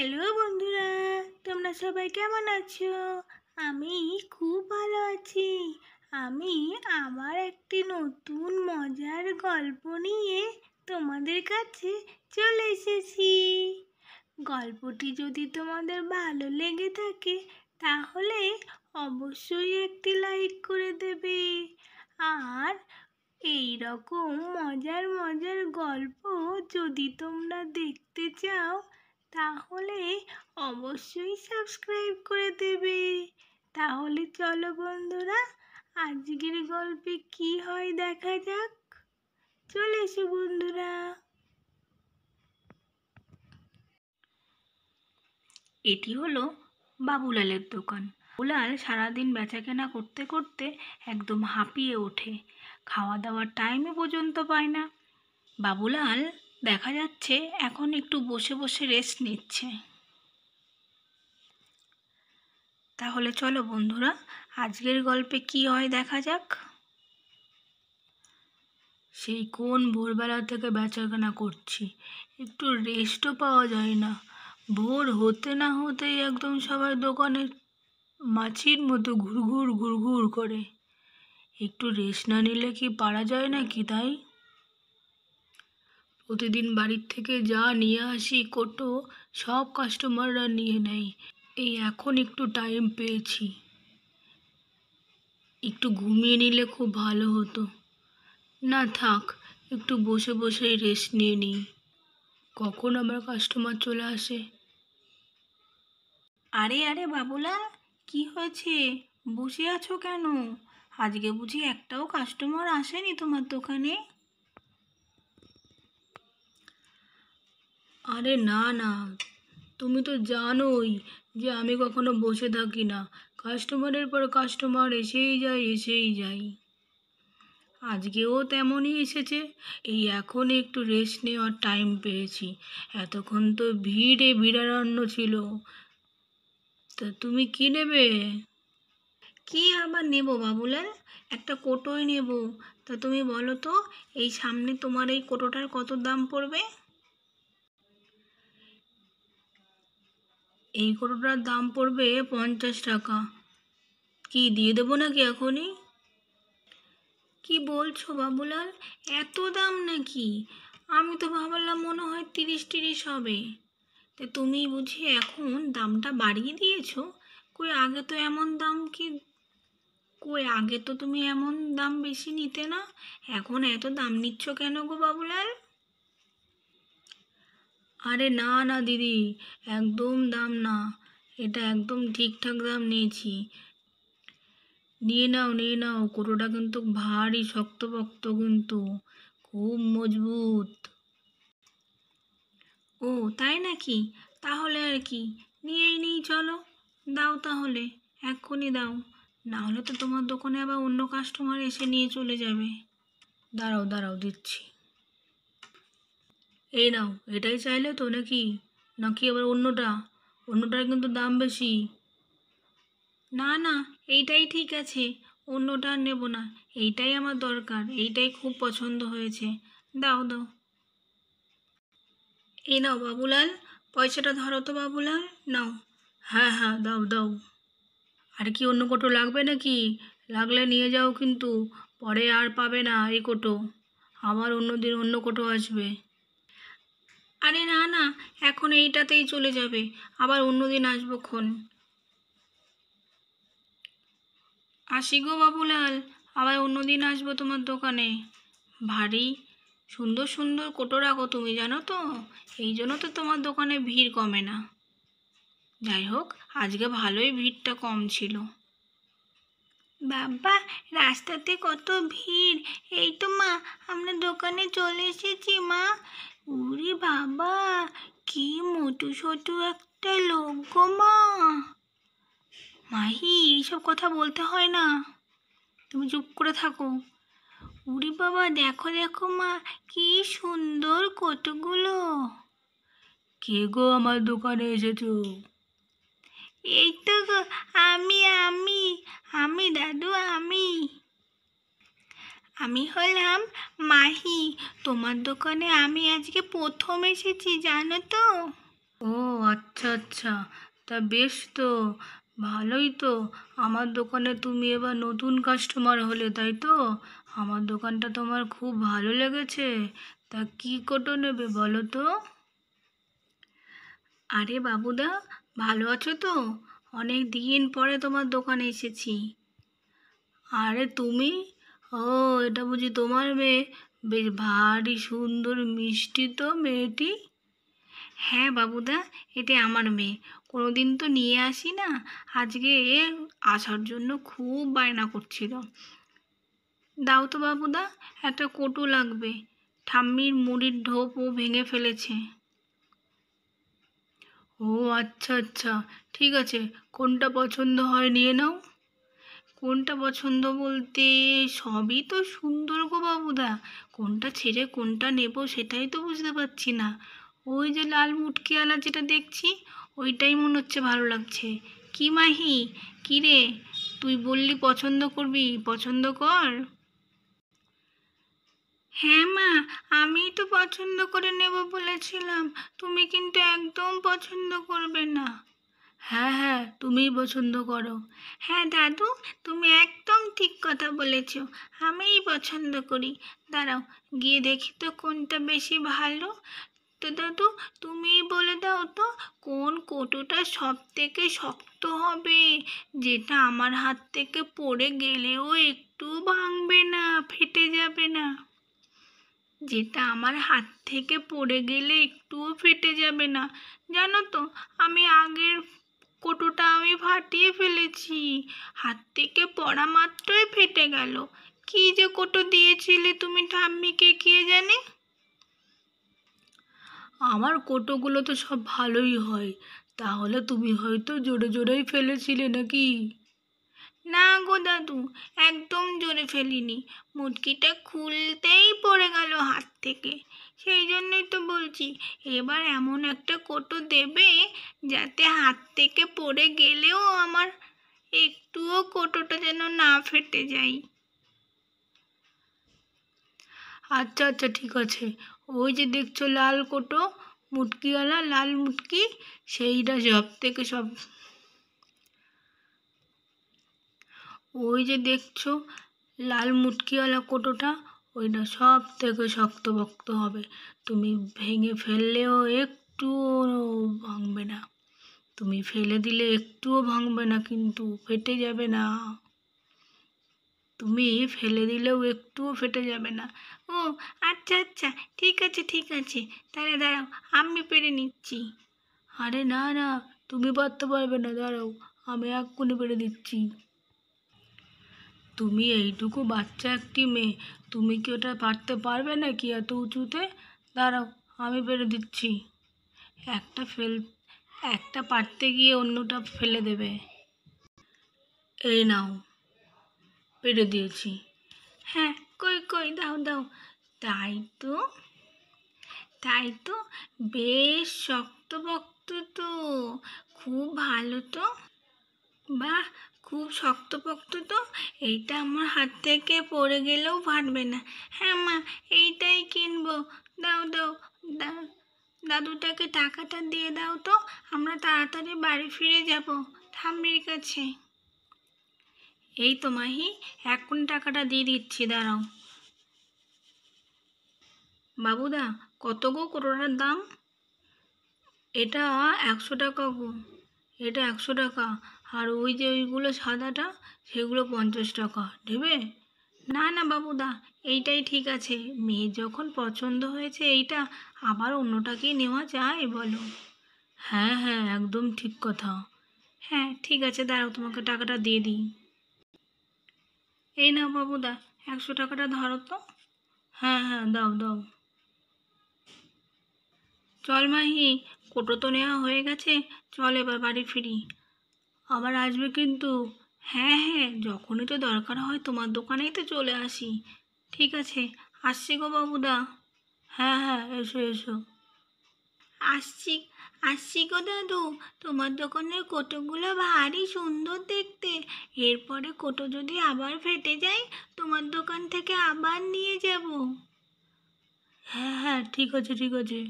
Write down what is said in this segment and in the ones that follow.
Hello বন্ধুরা, তোমরা সবাই কেমন আছো? আমি খুব ভালো আছি। আমি আবার একটি নতুন মজার গল্প নিয়ে তোমাদের কাছে চলে এসেছি। গল্পটি যদি তোমাদের ভালো লেগে থাকে তাহলে অবশ্যই একটি লাইক করে দেবে। আর এই রকম মজার মজার গল্প যদি তোমরা দেখতে চাও তাহলে অবশ্যই সাবস্ক্রাইব করে দেবে। তাহলে চলো বন্ধুরা, আজকের গল্পে কি হয় দেখা যাক। চলে এসো বন্ধুরা। এটি হলো বাবুলালের দোকান। বাবুলাল সারাদিন বেচাকেনা করতে করতে একদম হাঁপিয়ে ওঠে, খাওয়া দাওয়ার টাইমে পর্যন্ত পায় না। বাবুলাল দেখা যাচ্ছে এখন একটু বসে বসে রেস্ট নিচ্ছে। তাহলে চলো বন্ধুরা, আজকের গল্পে কি হয় দেখা যাক। সেই কোন ভোরবেলা থেকে বেচাকেনা করছি, একটু রেস্টও পাওয়া যায় না। ভোর হতে না হতেই একদম সবাই দোকানে মাছির মতো ঘুরঘুর ঘুরঘুর করে। একটু রেস্ট না নিলে কি পারা যায় নাকি? তাই প্রতিদিন বাড়ির থেকে যা নিয়ে আসি কোটো, সব কাস্টমাররা নিয়ে নেয়। এই এখন একটু টাইম পেয়েছি, একটু ঘুমিয়ে নিলে খুব ভালো হতো। না থাক, একটু বসে বসেই রেস্ট নিয়ে নিই, কখন আমার কাস্টমার চলে আসে। আরে আরে বাবুলাল, কি হয়েছে? বসে আছো কেন? আজকে বুঝি একটাও কাস্টমার আসেনি তোমার দোকানে? আরে না না, তুমি তো জানোই যে আমি কখনো বসে থাকি না। কাস্টমারের পর কাস্টমার এসেই যায়। আজকেও তেমনই এসেছে। এই এখন একটু রেস্ট নেওয়ার টাইম পেয়েছি। এতক্ষণ তো ভিড়ে ভিড়ারণ্য ছিল। তা তুমি কি নেবে? কি আবার নেব বাবুলাল? একটা কোটোই নেব। তা তুমি বলো তো, এই সামনে তোমার এই কোটোটার কত দাম পড়বে? এই কোটোটার দাম পড়বে 50 টাকা। কি দিয়ে দেবো নাকি এখনই? কি বলছো বাবুলাল, এত দাম নাকি? আমি তো ভাবলাম মনে হয় 30 হবে। তা তুমি বুঝি এখন দামটা বাড়িয়ে দিয়েছো? কই আগে তো এমন দাম কি কই আগে তো তুমি এমন দাম বেশি নিতে না। এখন এত দাম নিচ্ছ কেন গো বাবুলাল? আরে না না দিদি, একদম দাম না, এটা একদম ঠিকঠাক দাম নিয়েছি। নিয়ে নাও, কোটোটা কিন্তু ভারী শক্তপোক্ত, কিন্তু খুব মজবুত। ও তাই নাকি? তাহলে আর কি, নিয়েই নিই চলো। দাও তাহলে, এক্ষুনি দাও, না হলে তো তোমার দোকানে আবার অন্য কাস্টমার এসে নিয়ে চলে যাবে। দাঁড়াও দাঁড়াও, দিচ্ছি। এই নাও, এটাই চাইলে তো নাকি? নাকি আবার অন্যটার কিন্তু দাম বেশি। না না, এইটাই ঠিক আছে, অন্যটা আর নেব না। এইটাই আমার দরকার, এইটাই খুব পছন্দ হয়েছে। দাও দাও। এই নাও বাবুলাল, পয়সাটা ধরো তো বাবুলাল, নাও। হ্যাঁ হ্যাঁ, দাও দাও। আর কি অন্য কোটো লাগবে নাকি? লাগলে নিয়ে যাও, কিন্তু পরে আর পাবে না এই কোটো। আবার অন্য দিন অন্য কোটো আসবে। আরে না না, এখন এইটাতেই চলে যাবে, আবার অন্য দিন আসবো খন। আসি গো বাবুলাল, আবার অন্য দিন আসবো তোমার দোকানে। ভারী সুন্দর সুন্দর কোটো রাখো তুমি, জানো তো, এই জন্য তো তোমার দোকানে ভিড় কমে না। যাই হোক, আজকে ভালোই ভিড়টা কম ছিল। বাবা, রাস্তাতে কত ভিড়! এই তো মা, আমরা দোকানে চলে এসেছি মা। উরি বাবা, কি মোটু সোটু একটা লোক গো মা। মাহি, এইসব কথা বলতে হয় না, তুমি চুপ করে থাকো। উরি বাবা, দেখো দেখো মা, কি সুন্দর কতগুলো। কে গো আমার দোকানে এসেছো? এই তো গো, আমি আমি আমি দাদু, আমি হলাম মাহি। তোমার দোকানে আমি আজকে প্রথম এসেছি, জানো তো। ও আচ্ছা আচ্ছা, তা বেশ তো, ভালোই তো। আমার দোকানে তুমি এবার নতুন কাস্টমার হলে, তাই তো? আমার দোকানটা তোমার খুব ভালো লেগেছে। তা কি কোটো নেবে বলো তো? আরে বাবুদা, ভালো আছো তো? অনেক দিন পরে তোমার দোকানে এসেছি। আরে তুমি, ও, এটা বুঝি তোমার মেয়ে? বেশ ভারী সুন্দর মিষ্টি তো মেয়েটি। হ্যাঁ বাবুদা, এটা আমার মেয়ে। কোনোদিন তো নিয়ে আসি না, আজকে আসার জন্য খুব বায়না করছিল। দাও তো বাবুদা, একটা কটু লাগবে। ঠাম্মির মুড়ির ঢোপও ভেঙে ফেলেছে। ও আচ্ছা আচ্ছা, ঠিক আছে। কোনটা পছন্দ হয় নিয়ে নাও। কোনটা পছন্দ বলতে, সবই তো সুন্দর গো বাবুদা। কোনটা ছেড়ে কোনটা নেব সেটাই তো বুঝতে পারছি না। ওই যে লাল মুটকিওয়ালা যেটা দেখছি, ওইটাই মনে হচ্ছে ভালো লাগছে। কি মাহি, কি রে, তুই বললি পছন্দ করবি, পছন্দ কর। হ্যাঁ মা, আমি তো পছন্দ করে নেব বলেছিলাম, তুমি কিন্তু একদম পছন্দ করবে না। হ্যাঁ হ্যাঁ, তুমিই পছন্দ করো। হ্যাঁ দাদু, তুমি একদম ঠিক কথা বলেছ, আমিই পছন্দ করি। দাঁড়াও, গিয়ে দেখি তো কোনটা বেশি ভালো। তো দাদু, তুমিই বলে দাও তো, কোন কৌটোটা সব থেকে শক্ত হবে, যেটা আমার হাত থেকে পড়ে গেলেও একটু ভাঙবে না, ফেটে যাবে না। যেটা আমার হাত থেকে পড়ে গেলে একটুও ফেটে যাবে না। জানো তো, আমি আগের কৌটোটা আমি ফাটিয়ে ফেলেছি, হাত থেকে পড়া মাত্রই ফেটে গেল। কি যে কৌটো দিয়েছিলে তুমি ঠাম্মিকে, কে জানে। আমার কৌটোগুলো তো সব ভালোই হয়, তাহলে তুমি হয়তো জোরে জোরেই ফেলেছিলে নাকি? না গো দাদু, একদম জোরে ফেলিনি। মুটকিটা খুলতেই পড়ে গেল হাত থেকে। সেই জন্যই তো বলছি, এবার এমন একটা কৌটো দেবে যাতে হাত থেকে পড়ে গেলেও আমার একটুও কৌটোটা যেন না ফেটে যায়। আচ্ছা আচ্ছা, ঠিক আছে। ওই যে দেখছো লাল কৌটো, মুটকিওয়ালা লাল মুটকি, সেইটা সব থেকে সব, ওই যে দেখছো লাল মুটকিওয়ালা কৌটোটা, ওইটা সব থেকে শক্তপোক্ত হবে। তুমি ভেঙে ফেললেও একটুও ভাঙবে না। তুমি ফেলে দিলে একটুও ভাঙবে না, কিন্তু ফেটে যাবে না। তুমি ফেলে দিলেও একটুও ফেটে যাবে না। ও আচ্ছা আচ্ছা, ঠিক আছে ঠিক আছে, তাহলে দাঁড়াও, আমি পেরে নিচ্ছি। আরে না না, তুমি পারতে পারবে না, দাঁড়াও, আমি এক্ষুনি পেরে দিচ্ছি। তুমি এইটুকু বাচ্চা একটি মেয়ে, তুমি কি ওটা পারতে পারবে না কি এত উঁচুতে? দাঁড়াও, আমি পেরে দিচ্ছি। একটা ফেল একটা পারতে গিয়ে অন্যটা ফেলে দেবে। এই নাও, পেরে দিয়েছি। হ্যাঁ, কই কই, দাও দাও। তাই তো, তাই তো, বেশ শক্তপোক্ত তো, খুব ভালো তো। বাহ, খুব শক্তপোক্ত তো। এইটা আমার হাত থেকে পড়ে গেলেও ফাটবে না। হ্যাঁ মা, এইটাই কিনবো। দাও দাও, দাদুটাকে টাকাটা দিয়ে দাও তো, আমরা তাড়াতাড়ি বাড়ি ফিরে যাব ঠাম্মির কাছে। এই তো মাহি, এখন টাকাটা দিয়ে দিচ্ছি, দাঁড়াও। বাবুদা, কত গো করোনার দাম? এটা 100 টাকা গো। এটা 100 টাকা। আর ওই যে ওইগুলো সাদাটা, সেগুলো 50 টাকা নেবে? না না বাবুদা, এইটাই ঠিক আছে। মেয়ের যখন পছন্দ হয়েছে এইটা, আবার অন্যটা কি নেওয়া যায় বলো? হ্যাঁ হ্যাঁ, একদম ঠিক কথা। হ্যাঁ ঠিক আছে, দাঁড়াও, তোমাকে টাকাটা দিয়ে দিই। এই নাও বাবুদা, 100 টাকাটা ধরো তো। হ্যাঁ হ্যাঁ, দাও দাও। চল মাহি, কোটো তো নেওয়া হয়ে গেছে, চল এবার বাড়ি ফিরি। আবার আসবে কিন্তু। হ্যাঁ হ্যাঁ, যখনই তো দরকার হয় তোমার দোকানেই তো চলে আসি। ঠিক আছে, আসছি গো বাবুদা। হ্যাঁ হ্যাঁ, এসো এসো। আসছি, আসছি গো দাদু। তোমার দোকানের কোটোগুলো ভারী সুন্দর দেখতে। এরপরে কোটো যদি আবার ফেটে যায়, তোমার দোকান থেকে আবার নিয়ে যাব। হ্যাঁ হ্যাঁ, ঠিক আছে ঠিক আছে।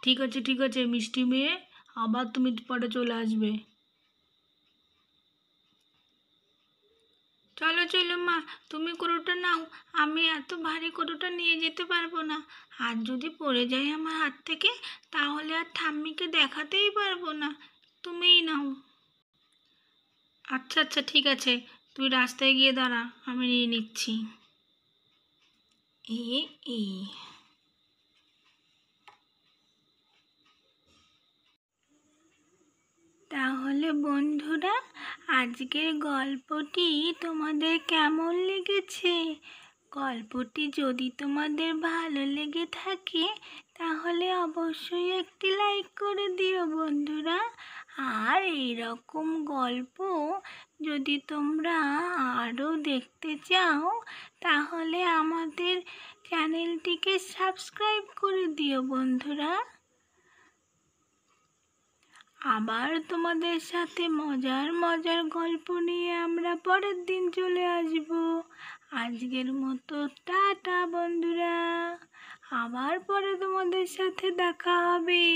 ঠিক আছে মিষ্টি মেয়ে, আবার তুমি পরে চলে আসবে। চলো চলো মা, তুমি কোটোটা নাও, আমি এত ভারী কোটোটা নিয়ে যেতে পারবো না। আর যদি পড়ে যায় আমার হাত থেকে, তাহলে আর ঠাম্মিকে দেখাতেই পারবো না। তুমিই নাও। আচ্ছা আচ্ছা ঠিক আছে, তুই রাস্তায় গিয়ে দাঁড়া, আমি নিয়ে নিচ্ছি। এ এ তাহলে বন্ধুরা, আজকের গল্পটি তোমাদের কেমন লেগেছে? গল্পটি যদি তোমাদের ভালো লেগে থাকে, তাহলে অবশ্যই একটি লাইক করে দিও বন্ধুরা। আর এইরকম গল্প যদি তোমরা আরও দেখতে চাও, তাহলে আমাদের চ্যানেলটিকে সাবস্ক্রাইব করে দিও বন্ধুরা। আবার তোমাদের সাথে মজার মজার গল্প নিয়ে আমরা পরের দিন চলে আসব। আজকের মতো টাটা বন্ধুরা, আবার পরে তোমাদের সাথে দেখা হবে।